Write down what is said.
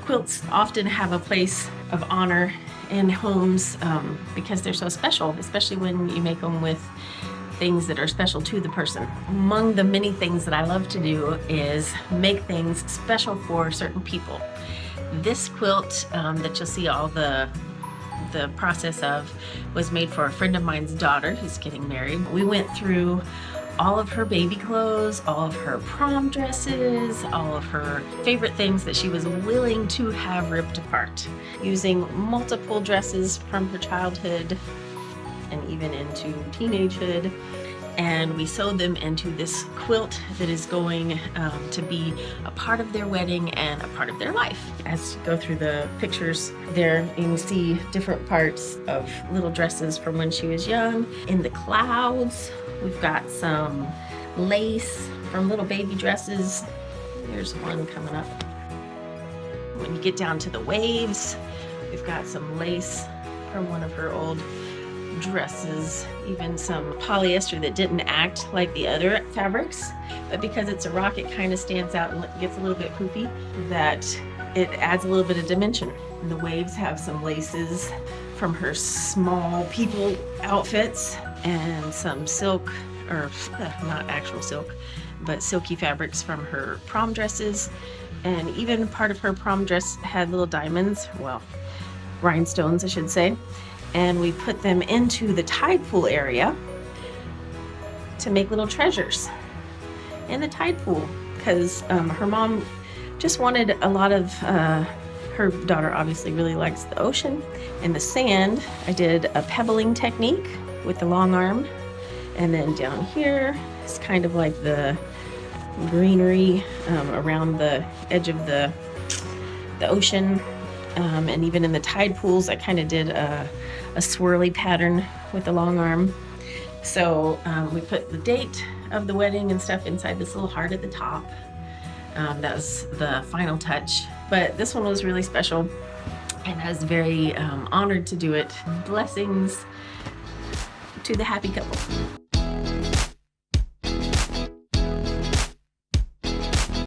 Quilts often have a place of honor in homes because they're so special, especially when you make them with things that are special to the person. Among the many things that I love to do is make things special for certain people. This quilt that you'll see all the process of was made for a friend of mine's daughter who's getting married. We went through all of her baby clothes, all of her prom dresses, all of her favorite things that she was willing to have ripped apart, using multiple dresses from her childhood and even into teenagehood. And we sewed them into this quilt that is going to be a part of their wedding and a part of their life. As you go through the pictures there, you can see different parts of little dresses from when she was young. In the clouds, we've got some lace from little baby dresses. There's one coming up. When you get down to the waves, we've got some lace from one of her old dresses, even some polyester that didn't act like the other fabrics, but because it's a rock, it kind of stands out and gets a little bit poofy, that it adds a little bit of dimension. And the waves have some laces from her small people outfits and some silk, or not actual silk, but silky fabrics from her prom dresses. And even part of her prom dress had little diamonds, well, rhinestones, I should say. And we put them into the tide pool area to make little treasures in the tide pool, because her mom just wanted a lot of, her daughter obviously really likes the ocean and the sand. I did a pebbling technique with the long arm, and then down here is kind of like the greenery around the edge of the ocean. And even in the tide pools, I kind of did a swirly pattern with the long arm. So we put the date of the wedding and stuff inside this little heart at the top. That was the final touch. But this one was really special, and I was very honored to do it. Blessings to the happy couple.